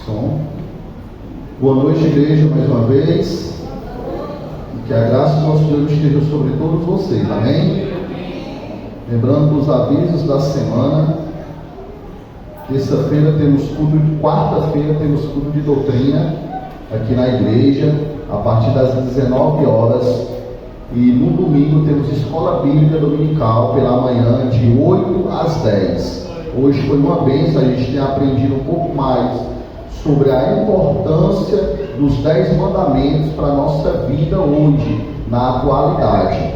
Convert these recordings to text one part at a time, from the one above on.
Som. Boa noite, igreja, mais uma vez. Que a graça do nosso Deus esteja sobre todos vocês, amém? Lembrando dos avisos da semana. Terça-feira temos culto, quarta-feira temos culto de doutrina aqui na igreja, a partir das 19 horas. E no domingo temos escola bíblica dominical pela manhã, de 8 às 10. Hoje foi uma bênção, a gente tem aprendido um pouco mais sobre a importância dos 10 mandamentos para a nossa vida hoje, na atualidade.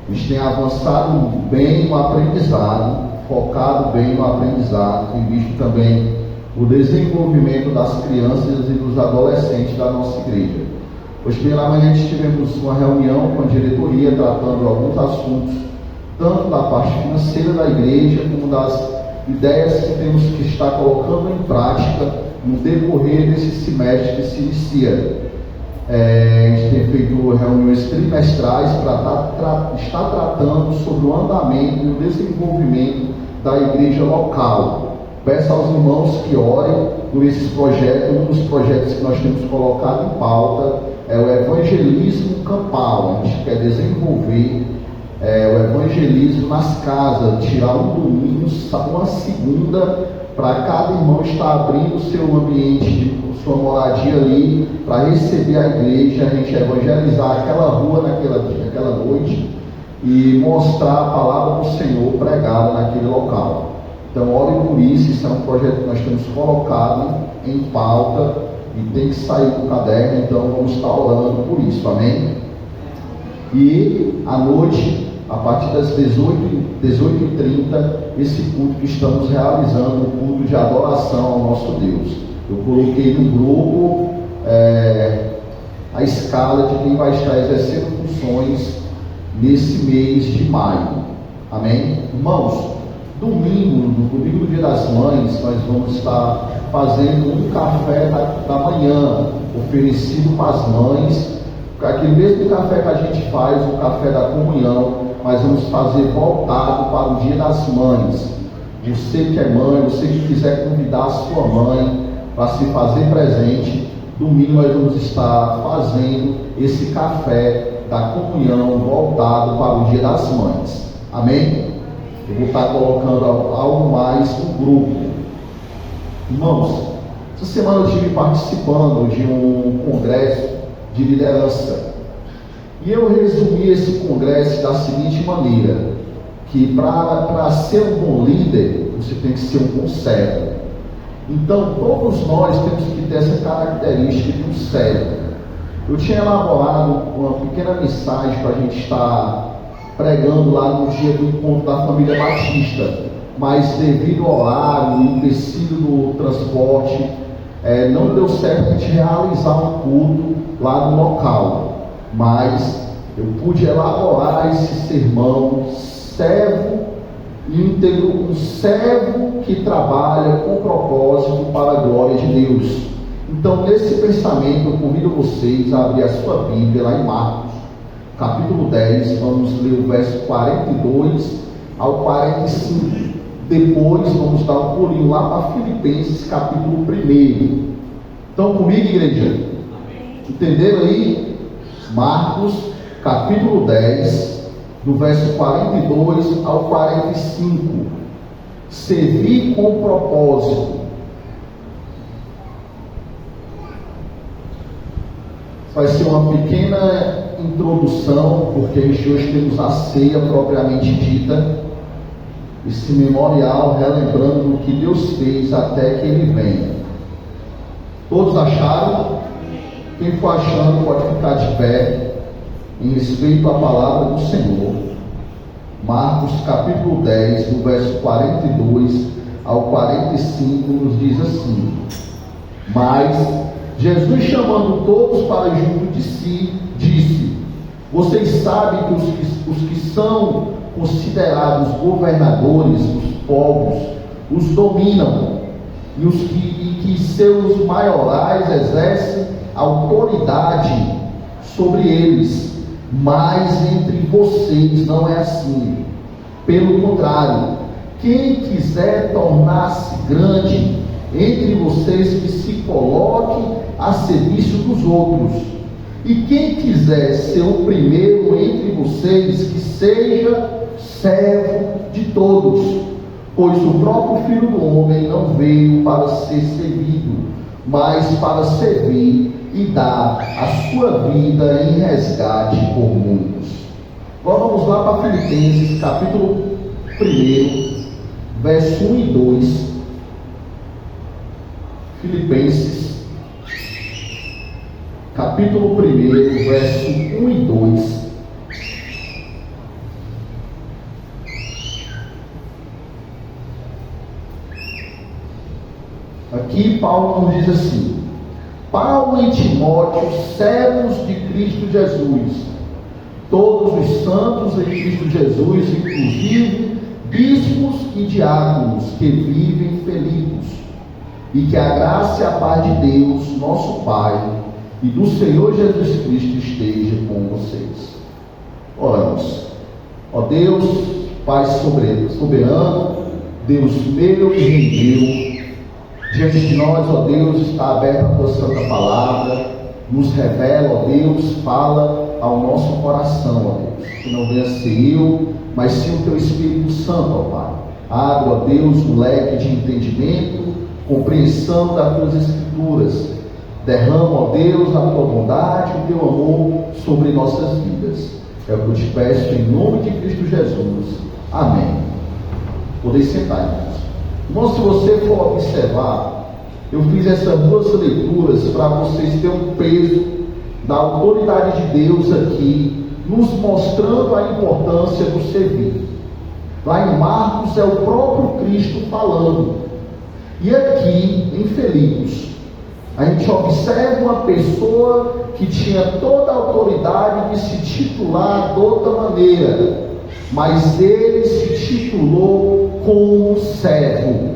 A gente tem avançado bem no aprendizado, focado bem no aprendizado, tem visto também o desenvolvimento das crianças e dos adolescentes da nossa igreja. Hoje pela manhã tivemos uma reunião com a diretoria tratando alguns assuntos, tanto da parte financeira da igreja, como das ideias que temos que estar colocando em prática no decorrer desse semestre que se inicia. A gente tem feito reuniões trimestrais para estar tratando sobre o andamento e o desenvolvimento da igreja local. Peço aos irmãos que orem por esses projetos. Um dos projetos que nós temos colocado em pauta é o evangelismo campal. A gente quer desenvolver o evangelismo nas casas, tirar um domingo, uma segunda, para cada irmão estar abrindo o seu ambiente, sua moradia ali, para receber a igreja, a gente evangelizar aquela rua naquela noite e mostrar a palavra do Senhor pregada naquele local. Então, ore por isso. Isso é um projeto que nós temos colocado em pauta e tem que sair do caderno, então vamos estar orando por isso, amém? E à noite, a partir das 18h30, esse culto que estamos realizando, o culto de adoração ao nosso Deus. Eu coloquei no grupo a escala de quem vai estar exercendo funções nesse mês de maio, amém? Irmãos, no domingo do Dia das Mães, nós vamos estar fazendo um café da manhã, oferecido para as mães, aquele mesmo café que a gente faz, o café da comunhão, mas vamos fazer voltado para o Dia das Mães. Você que é mãe, você que quiser convidar a sua mãe para se fazer presente, domingo nós vamos estar fazendo esse café da comunhão voltado para o Dia das Mães, amém? Eu vou estar colocando algo mais no grupo. Irmãos, essa semana eu estive participando de um congresso de liderança. E eu resumi esse congresso da seguinte maneira: que para ser um bom líder, você tem que ser um bom servo. Então, todos nós temos que ter essa característica de um servo. Eu tinha elaborado uma pequena mensagem para a gente estar pregando lá no dia do encontro da família Batista, mas devido ao horário, o empecilho do transporte, não deu certo a gente realizar um culto lá no local, mas eu pude elaborar esse sermão: servo íntegro, um servo que trabalha com propósito para a glória de Deus. Então, nesse pensamento, eu convido vocês a abrir a sua Bíblia lá em Marcos capítulo 10, vamos ler o verso 42 ao 45. Depois vamos dar um pulinho lá para Filipenses capítulo 1. Estão comigo, igreja? Entenderam aí? Marcos capítulo 10, do verso 42 ao 45. Servir com propósito. Vai ser uma pequena introdução, porque hoje temos a ceia propriamente dita, esse memorial relembrando o que Deus fez até que Ele venha. Todos acharam? Quem for achando pode ficar de pé em respeito à palavra do Senhor. Marcos capítulo 10, do verso 42 ao 45, nos diz assim: Mas Jesus, chamando todos para junto de si, disse: Vocês sabem que os que são considerados governadores dos povos os dominam, e que seus maiorais exercem autoridade sobre eles. Mas entre vocês não é assim. Pelo contrário, quem quiser tornar-se grande entre vocês, que se coloque coloque a serviço dos outros. E quem quiser ser o primeiro entre vocês, que seja servo de todos. Pois o próprio Filho do Homem não veio para ser servido, mas para servir e dar a sua vida em resgate por muitos. Agora vamos lá para Filipenses, capítulo 1, verso 1 e 2. Filipenses, capítulo 1, verso 1 e 2. Aqui Paulo nos diz assim: Paulo e Timóteo, servos de Cristo Jesus, todos os santos em Cristo Jesus, inclusive bispos e diáconos que vivem em Filipos, e que a graça e a paz de Deus, nosso Pai, e do Senhor Jesus Cristo esteja com vocês. Oramos. Ó Deus, Pai soberano, Deus meu e meu, diante de nós, ó Deus, está aberta a tua santa palavra, nos revela, ó Deus, fala ao nosso coração, ó Deus, que não venha ser eu, mas sim o teu Espírito Santo, ó Pai. Abre, ó Deus, o leque de entendimento, compreensão das tuas Escrituras. Derrama, ó Deus, a tua bondade, o teu amor sobre nossas vidas. É o que eu te peço em nome de Cristo Jesus. Amém. Podeis sentar, irmãos. Irmãos, se você for observar, eu fiz essas duas leituras para vocês terem um peso da autoridade de Deus aqui, nos mostrando a importância do servir. Lá em Marcos é o próprio Cristo falando. E aqui em Filipos, a gente observa uma pessoa que tinha toda a autoridade de se titular de outra maneira, mas ele se titulou como servo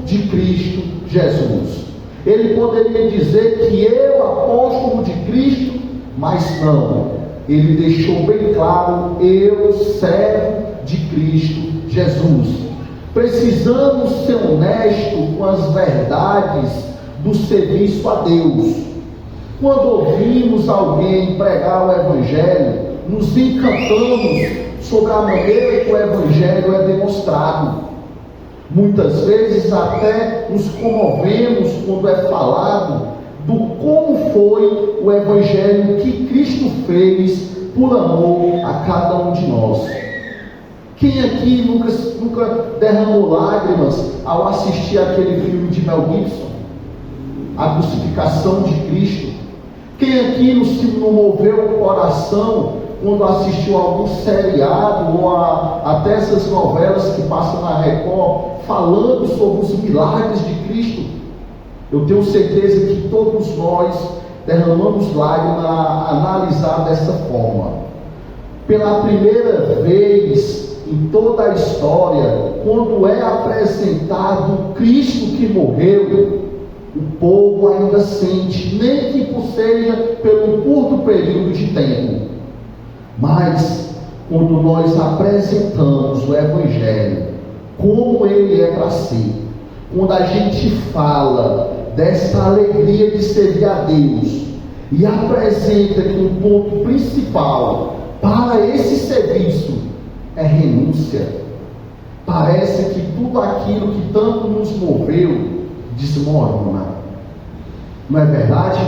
de Cristo Jesus. Ele poderia dizer que eu, apóstolo de Cristo, mas não, ele deixou bem claro: eu, servo de Cristo Jesus. Precisamos ser honestos com as verdades do serviço a Deus. Quando ouvimos alguém pregar o Evangelho, nos encantamos sobre a maneira que o Evangelho é demonstrado. Muitas vezes até nos comovemos quando é falado do como foi o Evangelho que Cristo fez por amor a cada um de nós. Quem aqui nunca derramou lágrimas ao assistir aquele filme de Mel Gibson, A Crucificação de Cristo? Quem aqui não moveu o coração quando assistiu a algum seriado ou até essas novelas que passam na Record falando sobre os milagres de Cristo? Eu tenho certeza que todos nós derramamos lágrimas a analisar dessa forma. Pela primeira vez em toda a história, quando é apresentado o Cristo que morreu, o povo ainda sente, nem que seja pelo curto período de tempo. Mas quando nós apresentamos o Evangelho como ele é para ser, quando a gente fala dessa alegria de servir a Deus e apresenta que o ponto principal para esse serviço é renúncia, parece que tudo aquilo que tanto nos moveu desmorona. Não é verdade?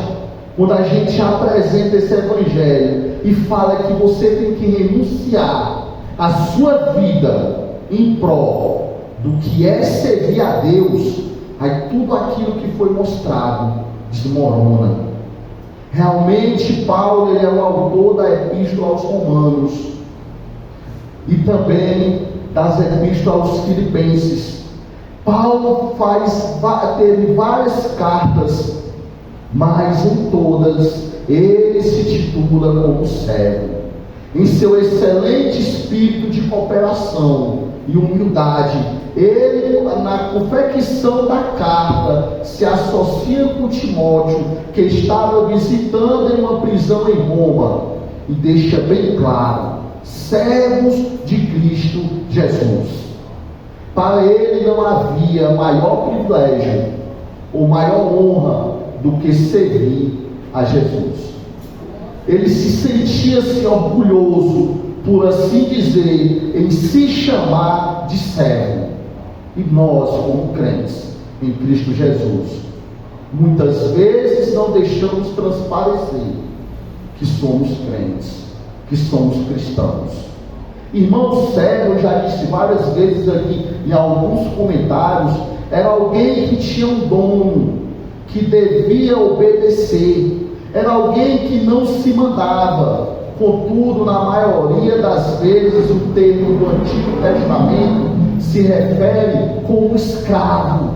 Quando a gente apresenta esse Evangelho e fala que você tem que renunciar a sua vida em prol do que é servir a Deus, aí tudo aquilo que foi mostrado desmorona. Realmente Paulo, ele é o autor da Epístola aos Romanos e também das Epístolas aos Filipenses. Paulo teve várias cartas, mas em todas ele se titula como servo. Em seu excelente espírito de cooperação e humildade, ele, na confecção da carta, se associa com Timóteo, que estava visitando em uma prisão em Roma, e deixa bem claro: servos de Cristo Jesus. Para ele não havia maior privilégio ou maior honra do que servir a Jesus. Ele se sentia-se orgulhoso, por assim dizer, em se chamar de servo. E nós, como crentes em Cristo Jesus, muitas vezes não deixamos transparecer que somos crentes, que somos cristãos. Irmão servo, eu já disse várias vezes aqui em alguns comentários, era alguém que tinha um dono, que devia obedecer, era alguém que não se mandava. Contudo, na maioria das vezes, o termo do Antigo Testamento se refere como escravo.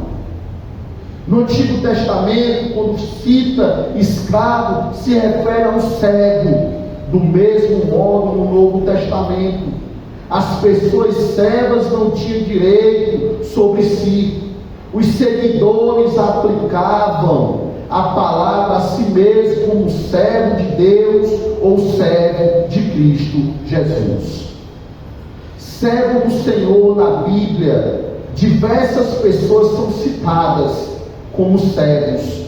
No Antigo Testamento, quando cita escravo, se refere a um servo. Do mesmo modo, no Novo Testamento, as pessoas servas não tinham direito sobre si. Os seguidores aplicavam a palavra a si mesmo como servo de Deus ou servo de Cristo Jesus. Servo do Senhor na Bíblia, diversas pessoas são citadas como servos,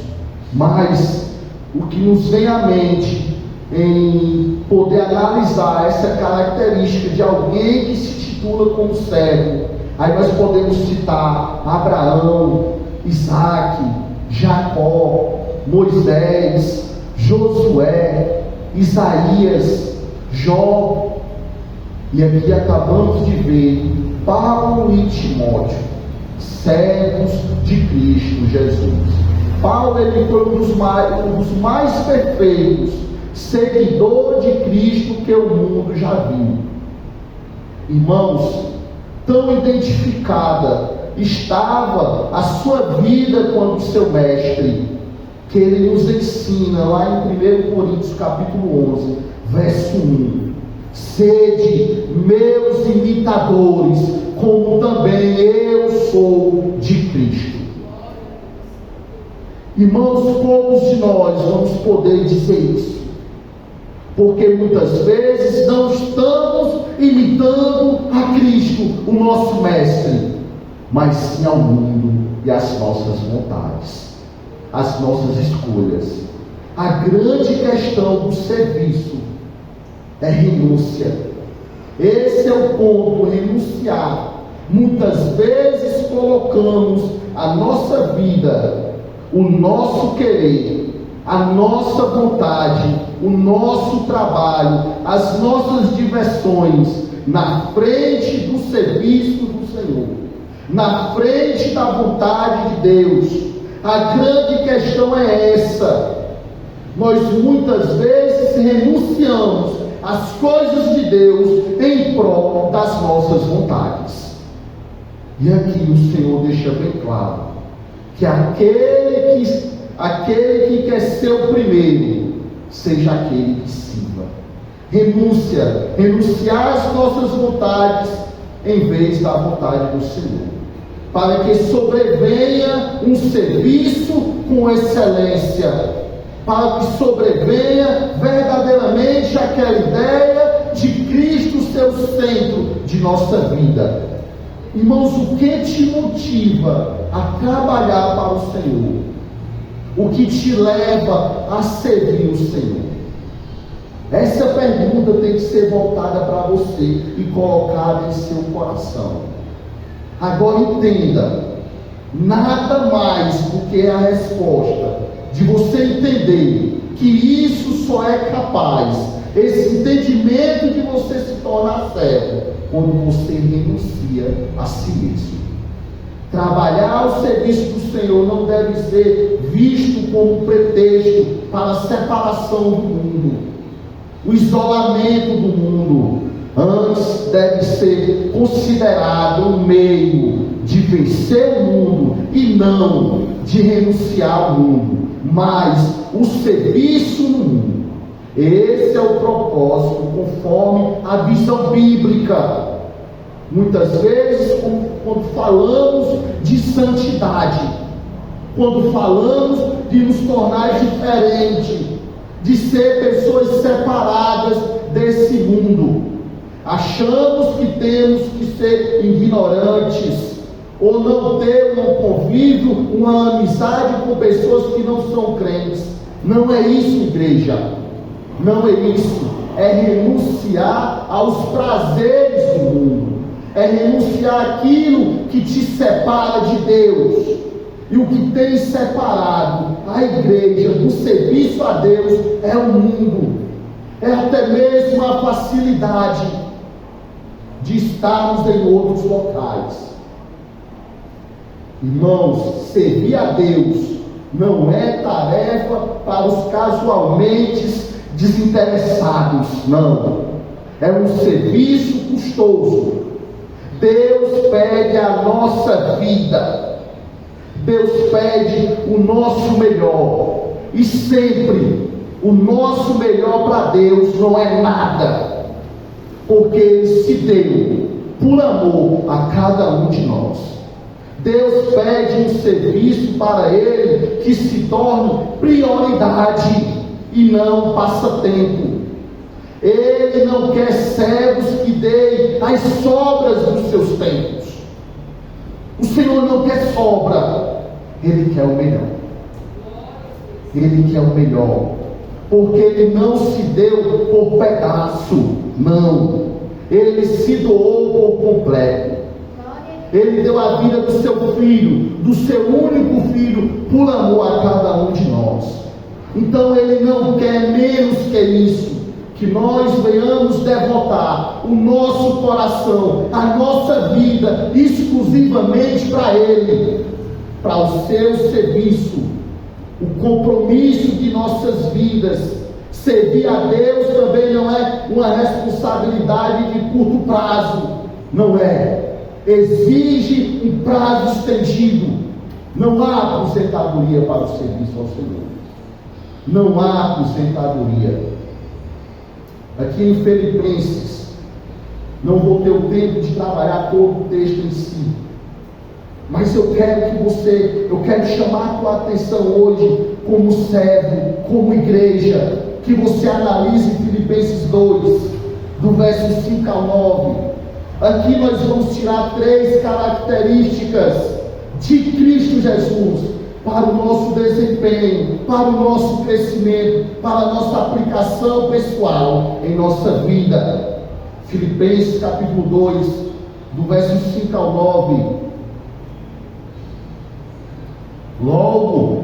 mas o que nos vem à mente em poder analisar essa característica de alguém que se titula como servo, aí nós podemos citar Abraão, Isaac, Jacó, Moisés, Josué, Isaías, Jó, e aqui acabamos de ver Paulo e Timóteo, servos de Cristo Jesus. Paulo, ele foi um dos mais perfeitos seguidor de Cristo que o mundo já viu. Irmãos, tão identificada estava a sua vida com o seu mestre, que ele nos ensina lá em 1 Coríntios capítulo 11, verso 1: sede meus imitadores, como também eu sou de Cristo. Irmãos, poucos de nós vamos poder dizer isso, porque muitas vezes não estamos imitando a Cristo, o nosso mestre, mas sim ao mundo e às nossas vontades, às nossas escolhas. A grande questão do serviço é renúncia. Esse é o ponto, renunciar. Muitas vezes colocamos a nossa vida, o nosso querer, a nossa vontade, o nosso trabalho, as nossas diversões na frente do serviço do Senhor, na frente da vontade de Deus. A grande questão é essa: nós muitas vezes renunciamos às coisas de Deus em prol das nossas vontades. E aqui o Senhor deixa bem claro que aquele que quer ser o primeiro, seja aquele que sirva. Renunciar às nossas vontades em vez da vontade do Senhor, para que sobrevenha um serviço com excelência, para que sobrevenha verdadeiramente aquela ideia de Cristo ser o centro de nossa vida. Irmãos, o que te motiva a trabalhar para o Senhor? O que te leva a servir o Senhor? Essa pergunta tem que ser voltada para você e colocada em seu coração. Agora entenda, nada mais do que a resposta de você entender que isso só é capaz, esse entendimento de você se tornar servo, quando você renuncia a si mesmo. Trabalhar ao serviço do Senhor não deve ser visto como pretexto para a separação do mundo, o isolamento do mundo. Antes deve ser considerado um meio de vencer o mundo e não de renunciar ao mundo, mas o serviço no mundo. Esse é o propósito conforme a visão bíblica. Muitas vezes, quando falamos de santidade, quando falamos de nos tornar diferentes, de ser pessoas separadas desse mundo, achamos que temos que ser ignorantes, ou não ter um convívio, uma amizade com pessoas que não são crentes. Não é isso, igreja. Não é isso. É renunciar aos prazeres do mundo. É renunciar aquilo que te separa de Deus. E o que tem separado a igreja do serviço a Deus é o mundo. É até mesmo a facilidade de estarmos em outros locais. Irmãos, servir a Deus não é tarefa para os casualmente desinteressados, não. É um serviço custoso. Deus pede a nossa vida. Deus pede o nosso melhor. E sempre o nosso melhor para Deus não é nada, porque Ele se deu por amor a cada um de nós. Deus pede um serviço para Ele que se torne prioridade e não passatempo. Ele não quer servos que deem as sobras dos seus tempos. O Senhor não quer sobra, Ele quer o melhor. Ele quer o melhor, porque Ele não se deu por pedaço, não. Ele se doou por completo. Ele deu a vida do seu filho, do seu único filho, por amor a cada um de nós. Então Ele não quer menos que isso, que nós venhamos devotar o nosso coração, a nossa vida, exclusivamente para Ele, para o seu serviço, o compromisso de nossas vidas. Servir a Deus também não é uma responsabilidade de curto prazo, não é. Exige um prazo estendido. Não há aposentadoria para o serviço ao Senhor. Não há aposentadoria. Aqui em Filipenses, não vou ter o tempo de trabalhar todo o texto em si, mas eu quero chamar a tua atenção hoje, como servo, como igreja, que você analise Filipenses 2, do verso 5 ao 9. Aqui nós vamos tirar 3 características de Cristo Jesus para o nosso desempenho, para o nosso crescimento, para a nossa aplicação pessoal em nossa vida. Filipenses capítulo 2, do verso 5 ao 9. Logo,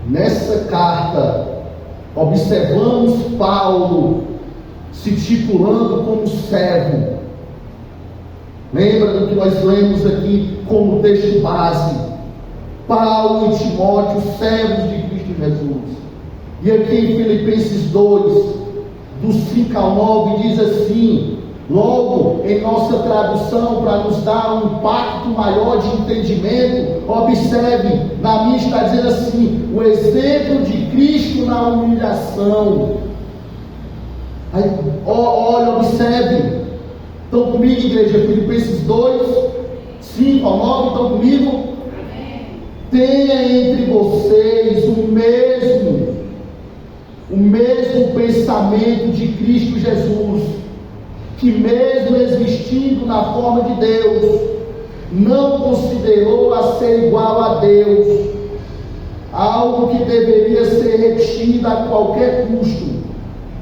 nessa carta, observamos Paulo se titulando como servo. Lembra do que nós lemos aqui como texto base? Paulo e Timóteo, servos de Cristo Jesus. E aqui em Filipenses 2, do 5 ao 9, diz assim: logo, em nossa tradução, para nos dar um impacto maior de entendimento, observe, na minha está dizendo assim: o exemplo de Cristo na humilhação. Aí, olha, observe. Estão comigo, igreja? Filipenses 2, 5 ao 9, estão comigo? Tenha entre vocês o mesmo pensamento de Cristo Jesus, que mesmo existindo na forma de Deus, não considerou a ser igual a Deus, algo que deveria ser retido a qualquer custo.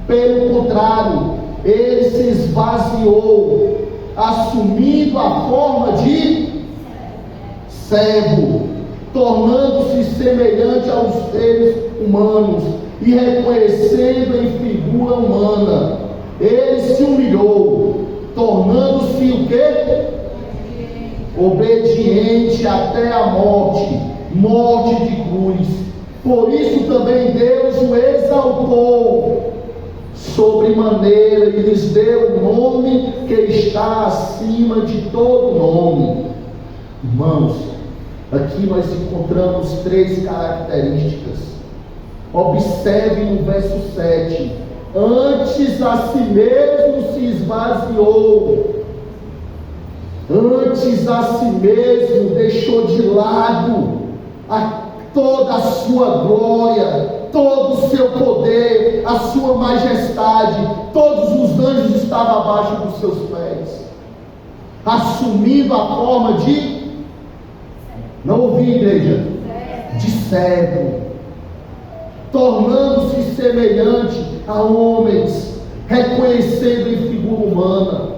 Pelo contrário, Ele se esvaziou, assumindo a forma de servo, tornando-se semelhante aos seres humanos e reconhecendo em figura humana. Ele se humilhou, tornando-se o quê? Obediente até a morte, morte de cruz. Por isso também Deus o exaltou sobremaneira e lhes deu o nome que está acima de todo nome. Irmãos, aqui nós encontramos 3 características. Observe no verso 7: antes a si mesmo se esvaziou, antes a si mesmo deixou de lado toda a sua glória, todo o seu poder, a sua majestade. Todos os anjos estavam abaixo dos seus pés. assumindo a forma de, não ouvi, igreja, de servo, tornando-se semelhante a homens, reconhecendo em figura humana.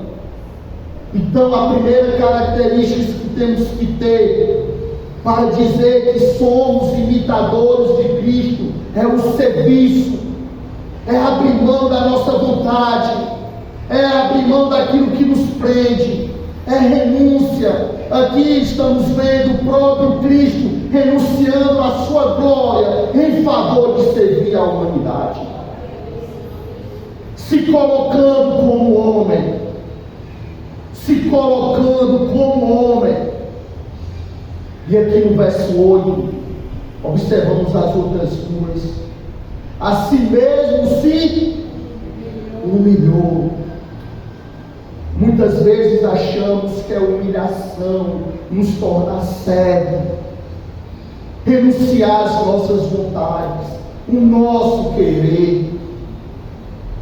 Então, a primeira característica que temos que ter para dizer que somos imitadores de Cristo é o serviço, é abrir mão da nossa vontade, é abrir mão daquilo que nos prende, é renúncia. Aqui estamos vendo o próprio Cristo renunciando à sua glória em favor de servir a humanidade, se colocando como homem, E aqui no verso 8, observamos as outras duas. A si mesmo se humilhou. Muitas vezes achamos que a humilhação nos torna servo, renunciar às nossas vontades, o nosso querer.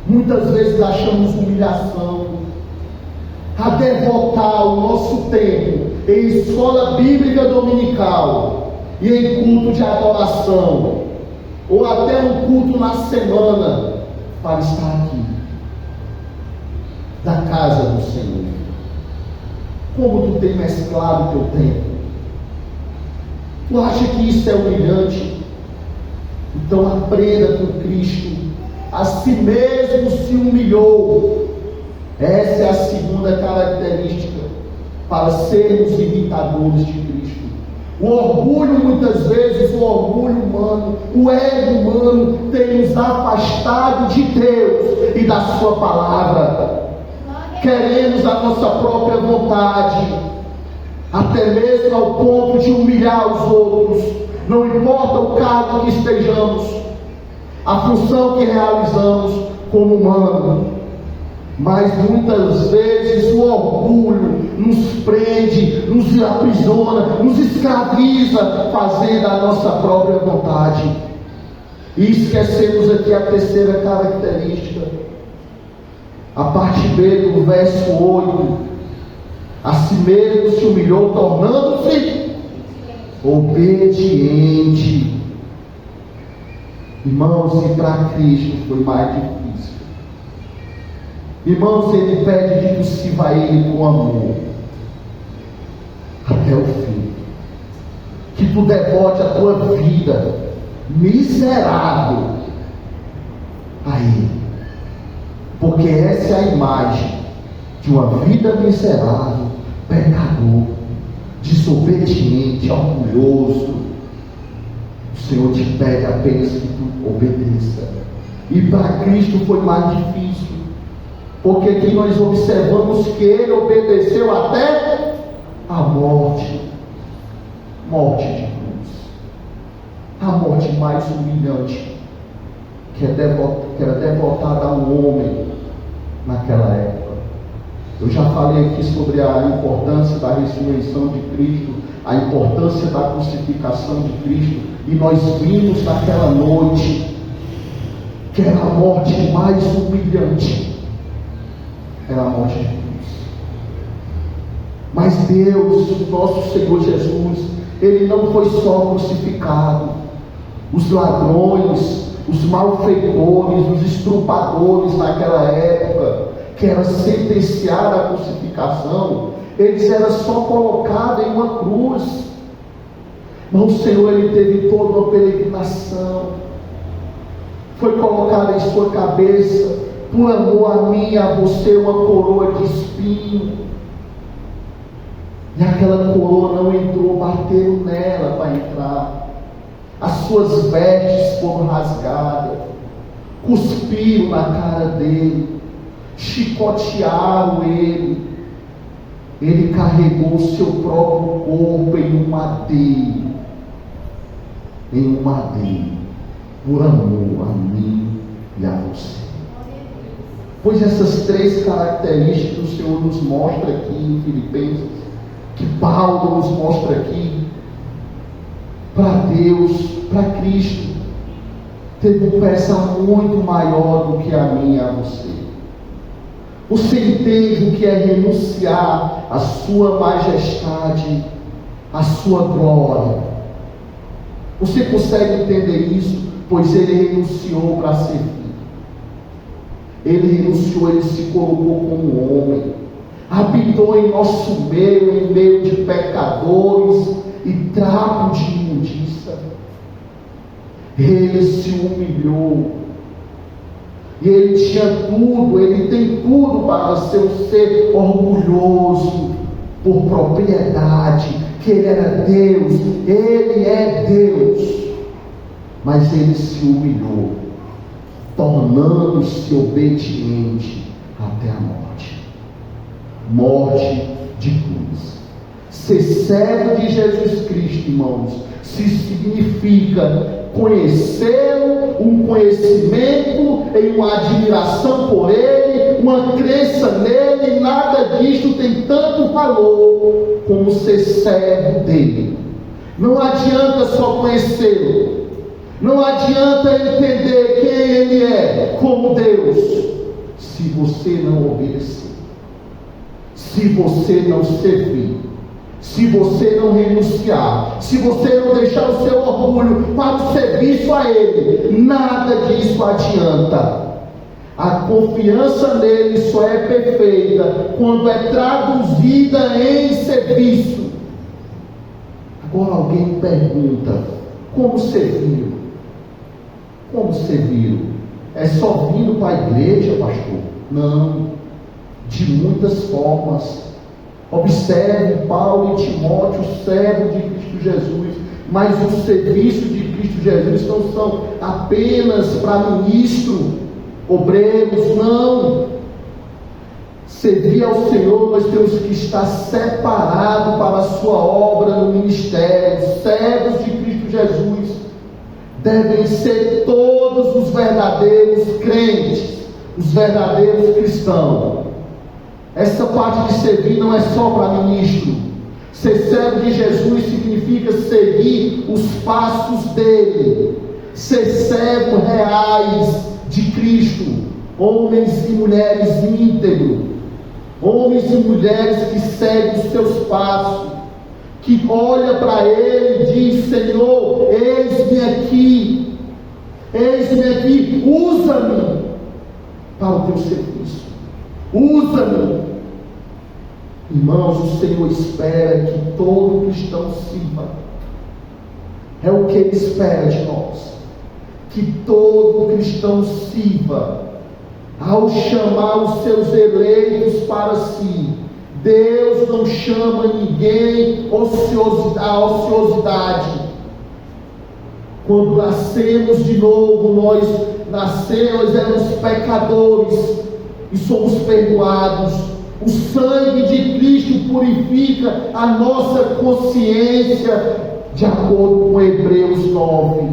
Muitas vezes achamos humilhação a devotar o nosso tempo em escola bíblica dominical e em culto de adoração, ou até um culto na semana, para estar aqui, da casa do Senhor. Como tu tem mesclado o teu tempo? Tu acha que isso é humilhante? Então aprenda com Cristo, a si mesmo se humilhou. Essa é a segunda característica para sermos imitadores de Cristo. O orgulho, muitas vezes, o orgulho humano, o ego humano tem nos afastado de Deus e da sua palavra. Queremos a nossa própria vontade, até mesmo ao ponto de humilhar os outros. Não importa o cargo que estejamos, a função que realizamos como humano, mas muitas vezes o orgulho nos prende, nos aprisiona, nos escraviza, fazendo a nossa própria vontade. E esquecemos aqui a terceira característica, a parte B do verso 8: a si mesmo se humilhou, tornando-se obediente. Irmãos, e para Cristo foi mais difícil. Irmãos, Ele pede que tu sirva a Ele com amor até o fim, que tu devote a tua vida miserável a Ele, porque essa é a imagem de uma vida miserável, pecador, desobediente, orgulhoso. O Senhor te pede apenas que tu obedeça. E para Cristo foi mais difícil, porque aqui nós observamos que Ele obedeceu até a morte de cruz, a morte mais humilhante que era devotada a um homem naquela época. Eu já falei aqui sobre a importância da ressurreição de Cristo, a importância da crucificação de Cristo, e nós vimos naquela noite que era a morte mais humilhante, era a morte de cruz. Mas Deus, nosso Senhor Jesus, Ele não foi só crucificado. Os ladrões, os malfeitores, os estrupadores naquela época, que era sentenciado à crucificação, eles eram só colocados em uma cruz. Mas o Senhor, Ele teve toda uma peregrinação, foi colocada em sua cabeça, por amor a mim e a você, uma coroa de espinho, e aquela coroa não entrou, bateram nela para entrar. As suas vestes foram rasgadas, cuspiram na cara dele, chicotearam ele. Ele carregou o seu próprio corpo em um madeiro, por amor a mim e a você. Pois essas três características o Senhor nos mostra aqui em Filipenses, que Paulo nos mostra aqui, para Deus, para Cristo, teve uma peça muito maior do que a mim e a você. Você entende o que é renunciar à sua majestade, à sua glória? Você consegue entender isso? Pois ele renunciou para servir. Ele renunciou, ele se colocou como homem. Habitou em nosso meio, em meio de pecadores e trapo de imundícia. Ele se humilhou. E ele tinha tudo, ele tem tudo para ser um ser orgulhoso, por propriedade, que ele era Deus, ele é Deus. Mas ele se humilhou, tornando-se obediente até a morte. Morte de cruz. Ser servo de Jesus Cristo, irmãos, se significa conhecê-lo, um conhecimento, em uma admiração por ele, uma crença nele. Nada disto tem tanto valor como ser servo dele. Não adianta só conhecê-lo, não adianta entender quem ele é como Deus, se você não obedecer, se você não servir, se você não renunciar, se você não deixar o seu orgulho para o serviço a ele. Nada disso adianta. A confiança nele só é perfeita quando é traduzida em serviço. Agora alguém me pergunta: como servir? Como servir? É só vindo para a igreja, pastor? Não, de muitas formas. Observe Paulo e Timóteo, servo de Cristo Jesus. Mas o serviço de Cristo Jesus não são apenas para ministro, obreiros, não. Servir ao Senhor, nós temos que estar separados para a sua obra no ministério. Servos de Cristo Jesus devem ser todos os verdadeiros crentes, os verdadeiros cristãos. Essa parte de servir não é só para ministro. Ser servo de Jesus significa seguir os passos dele, ser servo reais de Cristo, homens e mulheres íntegros, homens e mulheres que seguem os seus passos, que olha para ele e diz: Senhor, eis-me aqui, usa-me para o teu serviço, usa-me. Irmãos, o Senhor espera que todo cristão sirva. É o que Ele espera de nós, que todo cristão sirva. Ao chamar os seus eleitos para si, Deus não chama ninguém à ociosidade. Quando nascemos de novo, nós éramos pecadores e somos perdoados. O sangue de Cristo purifica a nossa consciência, de acordo com Hebreus 9.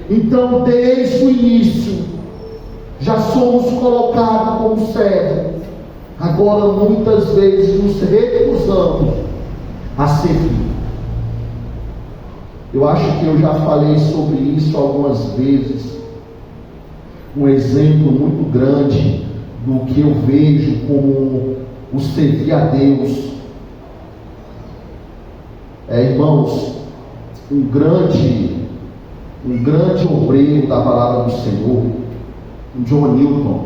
Então, desde o início, já somos colocados como servos. Agora, muitas vezes, nos recusamos a servir. Eu acho que eu já falei sobre isso algumas vezes. Um exemplo muito grande do que eu vejo como o servir a Deus. Irmãos, um grande obreiro da palavra do Senhor, John Newton,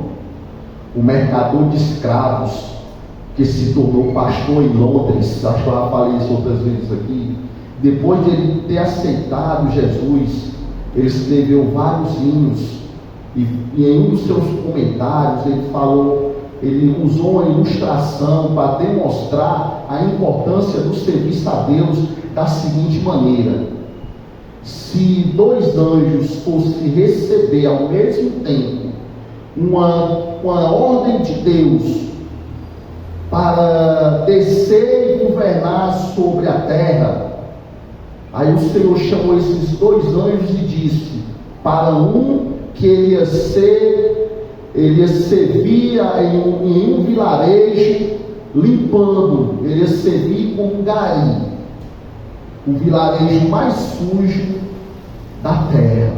o mercador de escravos, que se tornou pastor em Londres. Acho que eu já falei isso outras vezes aqui. Depois de ele ter aceitado Jesus, ele escreveu vários hinos. E em um dos seus comentários ele usou uma ilustração para demonstrar a importância do serviço a Deus da seguinte maneira: se dois anjos fossem receber ao mesmo tempo uma ordem de Deus para descer e governar sobre a terra, aí o Senhor chamou esses dois anjos e disse para um que ele ia servir em um vilarejo limpando, ele ia servir como um gari, o vilarejo mais sujo da terra,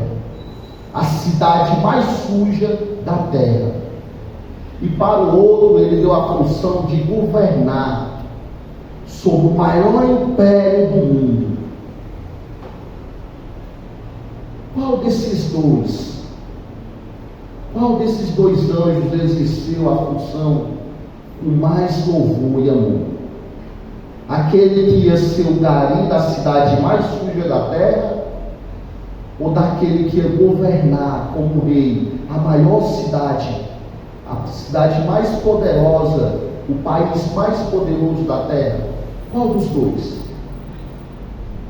a cidade mais suja da terra. E para o outro, ele deu a função de governar sobre o maior império do mundo. Qual desses dois? Qual desses dois anjos exerceu a função com mais louvor e amor? Aquele que ia ser o gari da cidade mais suja da terra? Ou daquele que ia governar como rei a maior cidade, a cidade mais poderosa, o país mais poderoso da terra? Qual dos dois?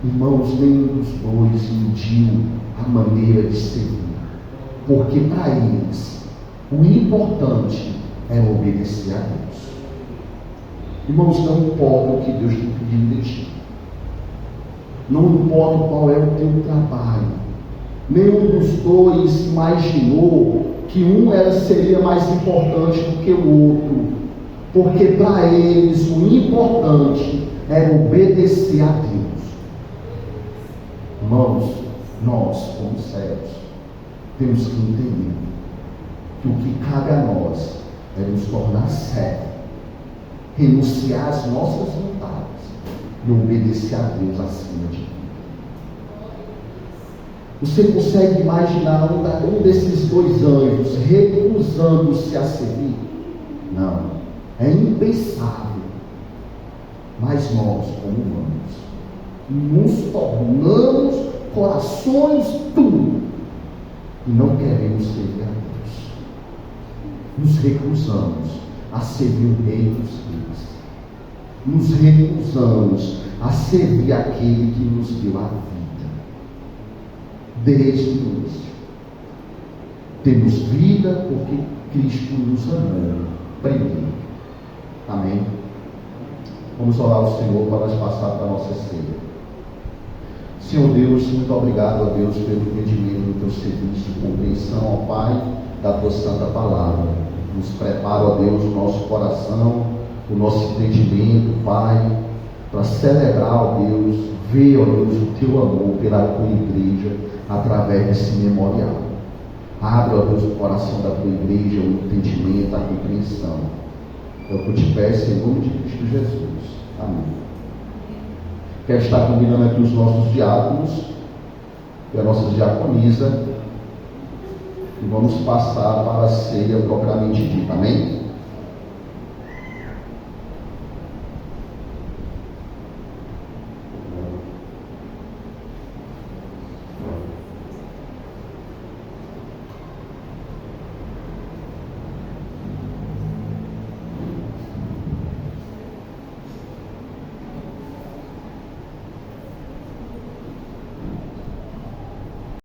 Irmãos, nenhum dos dois mediu a maneira de servir, porque para eles o importante era obedecer a Deus. Irmãos, não importa o que Deus te pediu de ti, não importa qual é o teu trabalho, nenhum dos dois imaginou que um seria mais importante do que o outro, porque para eles o importante era obedecer a Deus. Irmãos, nós, como servos, temos que entender que o que cabe a nós é nos tornar servos, renunciar às nossas vontades e obedecer a Deus acima de tudo. Você consegue imaginar um desses dois anjos recusando-se a servir? Não, é impensável. Mas nós, como humanos, nos tornamos corações duros e não queremos servir a Deus. Nos recusamos a servir o Rei dos Reis. Nos recusamos a servir aquele que nos deu a vida. Desde o início. Temos vida porque Cristo nos amou primeiro. Amém? Vamos orar ao Senhor para nós passar para a nossa ceia. Senhor Deus, muito obrigado a Deus pelo entendimento do teu serviço, compreensão, ó Pai, da tua santa palavra. Nos prepara, ó Deus, o nosso coração, o nosso entendimento, Pai, para celebrar, ó Deus, ver, ó Deus, o teu amor pela tua igreja através desse memorial. Abre, ó Deus, o coração da tua igreja, o entendimento, a compreensão. É o que eu te peço em nome de Cristo Jesus. Amém. Quero estar combinando aqui os nossos diáconos e a nossa diaconisa, e vamos passar para a ceia propriamente dita. Amém?